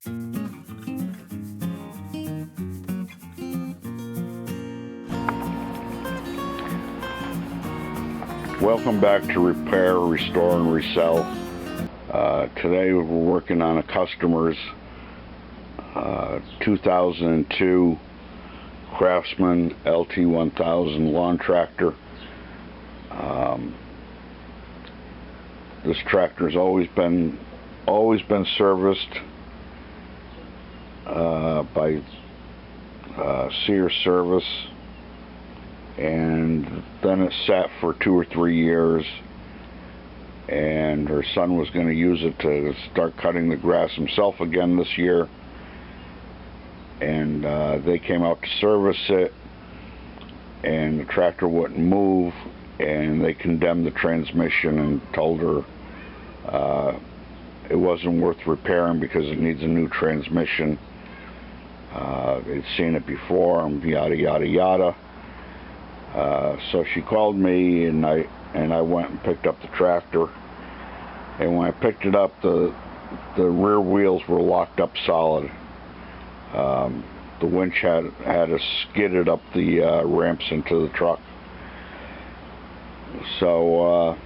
Welcome back to Repair, Restore, and Resell. Today we're working on a customer's 2002 Craftsman Lt1000 lawn tractor. This tractor's always been serviced by Sears Service, and then it sat for 2 or 3 years, and her son was going to use it to start cutting the grass himself again this year, and they came out to service it, and the tractor wouldn't move, and they condemned the transmission and told her it wasn't worth repairing because it needs a new transmission. They'd seen it before, and yada yada yada. So she called me, and I went and picked up the tractor. And when I picked it up, the rear wheels were locked up solid. The winch had skidded up the ramps into the truck. So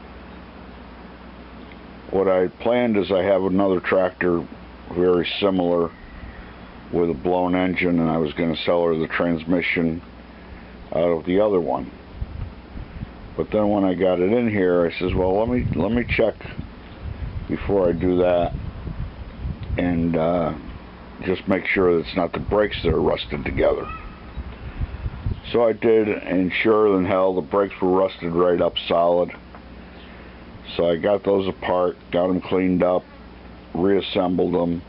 what I planned is I have another tractor very similar with a blown engine, and I was going to sell her the transmission out of the other one. But then when I got it in here, I says, well, let me check before I do that, and just make sure that it's not the brakes that are rusted together. So I did, and sure than hell, the brakes were rusted right up solid. So I got those apart, got them cleaned up, reassembled them,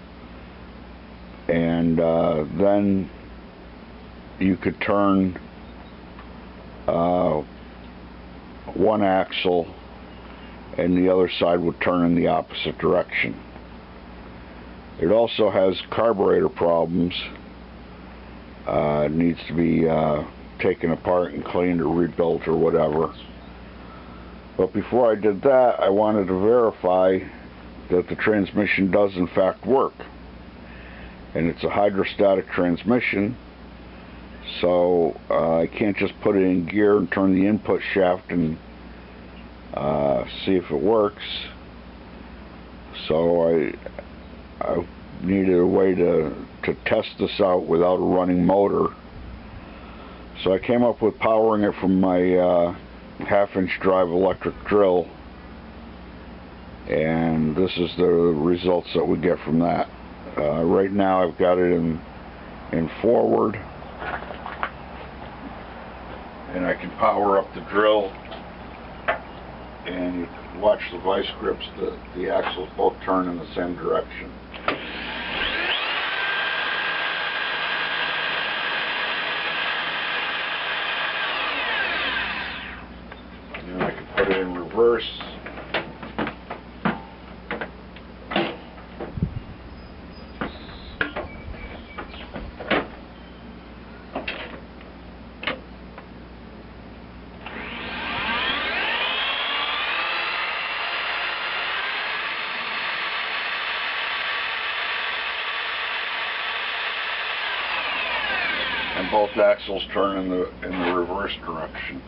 and then you could turn one axle, and the other side would turn in the opposite direction. It also has carburetor problems. It needs to be taken apart and cleaned or rebuilt or whatever. But before I did that, I wanted to verify that the transmission does in fact work. And it's a hydrostatic transmission, so I can't just put it in gear and turn the input shaft and see if it works. So I needed a way to test this out without a running motor. So I came up with powering it from my half-inch drive electric drill, and this is the results that we get from that. Right now I've got it in forward, and I can power up the drill, and you can watch the vice grips, the axles both turn in the same direction. And then I can put it in reverse. And both axles turn in the reverse direction.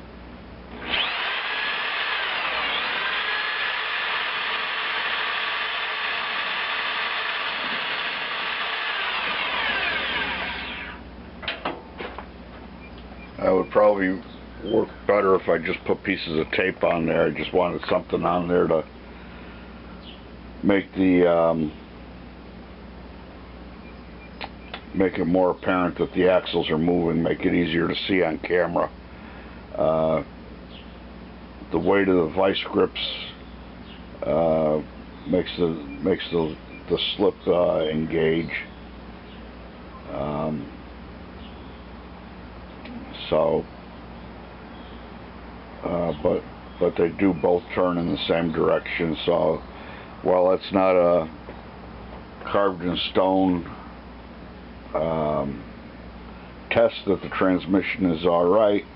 That would probably work better if I just put pieces of tape on there. I just wanted something on there to make make it more apparent that the axles are moving, make it easier to see on camera. The weight of the vice grips makes the slip engage. But they do both turn in the same direction. So while it's not a carved in stone test that the transmission is all right,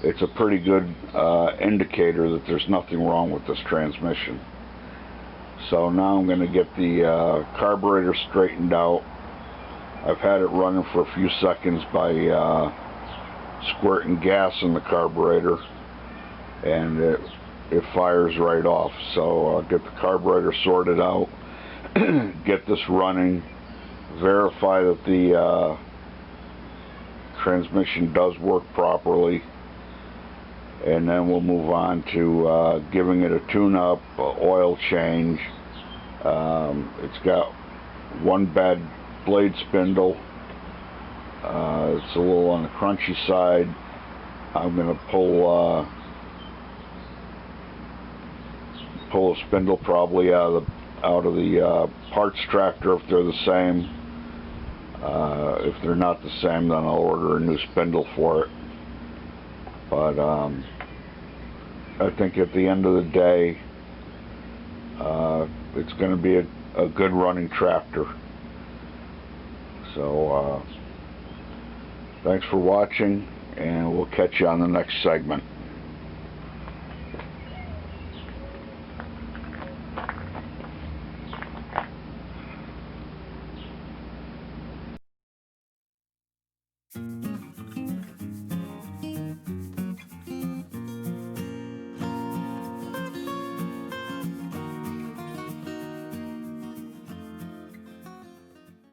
it's a pretty good indicator that there's nothing wrong with this transmission. So now I'm going to get the carburetor straightened out. I've had it running for a few seconds by squirting gas in the carburetor, and it fires right off. So I'll get the carburetor sorted out, get this running, verify that the transmission does work properly, and then we'll move on to giving it a tune-up, oil change. It's got one bad blade spindle. It's a little on the crunchy side. I'm going to pull a spindle probably out of the parts tractor if they're the same. If they're not the same, then I'll order a new spindle for it. But I think at the end of the day, it's going to be a good running tractor. So thanks for watching, and we'll catch you on the next segment.